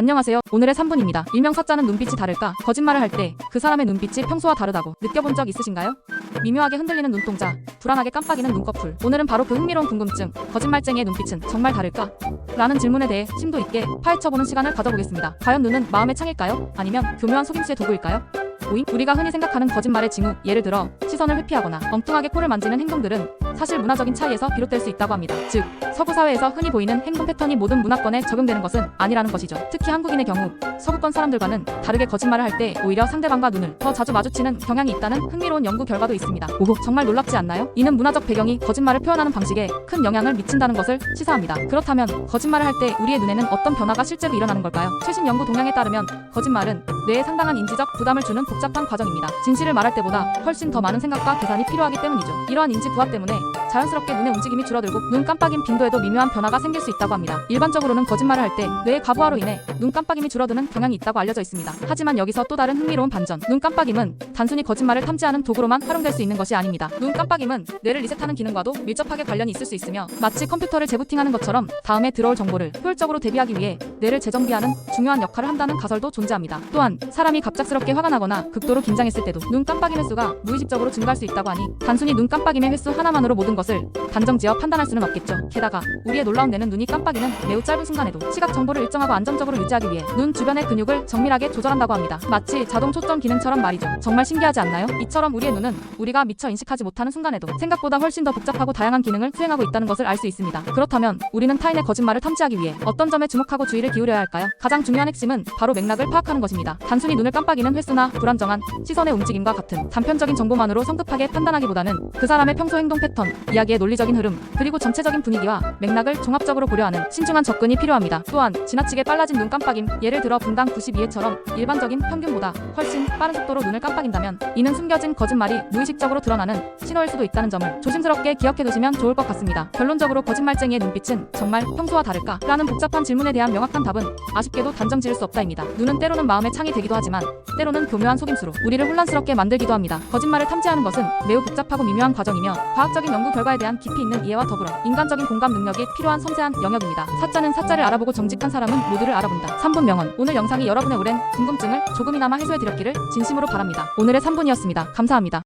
안녕하세요. 오늘의 3분입니다. 일명 사자는 눈빛이 다를까? 거짓말을 할 때 그 사람의 눈빛이 평소와 다르다고 느껴본 적 있으신가요? 미묘하게 흔들리는 눈동자, 불안하게 깜빡이는 눈꺼풀. 오늘은 바로 그 흥미로운 궁금증, 거짓말쟁이의 눈빛은 정말 다를까? 라는 질문에 대해 심도 있게 파헤쳐보는 시간을 가져보겠습니다. 과연 눈은 마음의 창일까요? 아니면 교묘한 속임수의 도구일까요? 우리가 흔히 생각하는 거짓말의 징후, 예를 들어 시선을 회피하거나 엉뚱하게 코를 만지는 행동들은 사실 문화적인 차이에서 비롯될 수 있다고 합니다. 즉, 서구 사회에서 흔히 보이는 행동 패턴이 모든 문화권에 적용되는 것은 아니라는 것이죠. 특히 한국인의 경우 서구권 사람들과는 다르게 거짓말을 할 때 오히려 상대방과 눈을 더 자주 마주치는 경향이 있다는 흥미로운 연구 결과도 있습니다. 오호, 정말 놀랍지 않나요? 이는 문화적 배경이 거짓말을 표현하는 방식에 큰 영향을 미친다는 것을 시사합니다. 그렇다면 거짓말을 할 때 우리의 눈에는 어떤 변화가 실제로 일어나는 걸까요? 최신 연구 동향에 따르면 거짓말은 뇌에 상당한 인지적 부담을 주는 복잡한 과정입니다. 진실을 말할 때보다 훨씬 더 많은 생각과 계산이 필요하기 때문이죠. 이러한 인지 부합 때문에 자연스럽게 눈의 움직임이 줄어들고 눈 깜빡임 빈도에도 미묘한 변화가 생길 수 있다고 합니다. 일반적으로는 거짓말을 할 때 뇌의 과부하로 인해 눈 깜빡임이 줄어드는 경향이 있다고 알려져 있습니다. 하지만 여기서 또 다른 흥미로운 반전. 눈 깜빡임은 단순히 거짓말을 탐지하는 도구로만 활용될 수 있는 것이 아닙니다. 눈 깜빡임은 뇌를 리셋하는 기능과도 밀접하게 관련이 있을 수 있으며 마치 컴퓨터를 재부팅하는 것처럼 다음에 들어올 정보를 효율적으로 대비하기 위해 뇌를 재정비하는 중요한 역할을 한다는 가설도 존재합니다. 또한 사람이 갑작스럽게 화가 나거나 극도로 긴장했을 때도 눈 깜빡임 횟수가 무의식적으로 증가할 수 있다고 하니 단순히 눈 깜빡임의 횟수 하나만으로 모든 것을 단정지어 판단할 수는 없겠죠. 게다가 우리의 놀라운 뇌는 눈이 깜빡이는 매우 짧은 순간에도 시각 정보를 일정하고 안정적으로 유지하기 위해 눈 주변의 근육을 정밀하게 조절한다고 합니다. 마치 자동 초점 기능처럼 말이죠. 정말 신기하지 않나요? 이처럼 우리의 눈은 우리가 미처 인식하지 못하는 순간에도 생각보다 훨씬 더 복잡하고 다양한 기능을 수행하고 있다는 것을 알 수 있습니다. 그렇다면 우리는 타인의 거짓말을 탐지하기 위해 어떤 점에 주목하고 주의를 기울여야 할까요? 가장 중요한 핵심은 바로 맥락을 파악하는 것입니다. 단순히 눈을 깜빡이는 횟수나 불안정한 시선의 움직임과 같은 단편적인 정보만으로 성급하게 판단하기보다는 그 사람의 평소 행동 패턴, 이야기의 논리적인 흐름, 그리고 전체적인 분위기와 맥락을 종합적으로 고려하는 신중한 접근이 필요합니다. 또한 지나치게 빨라진 눈 깜빡임, 예를 들어 분당 92회처럼 일반적인 평균보다 훨씬 빠른 속도로 눈을 깜빡인다면 이는 숨겨진 거짓말이 무의식적으로 드러나는 신호일 수도 있다는 점을 조심스럽게 기억해 두시면 좋을 것 같습니다. 결론적으로 거짓말쟁이의 눈빛은 정말 평소와 다를까? 라는 복잡한 질문에 대한 명확한 답은 아쉽게도 단정 지을 수 없다입니다. 눈은 때로는 마음의 창이 되기도 하지만 때로는 교묘한 속임수로 우리를 혼란스럽게 만들기도 합니다. 거짓말을 탐지하는 것은 매우 복잡하고 미묘한 과정이며 과학적인 연구 결과에 대한 깊이 있는 이해와 더불어 인간적인 공감 능력이 필요한 섬세한 영역입니다. 사자는 사자를 알아보고 정직한 사람은 모두를 알아본다. 3분 명언. 오늘 영상이 여러분의 오랜 궁금증을 조금이나마 해소해드렸기를 진심으로 바랍니다. 오늘의 3분이었습니다. 감사합니다.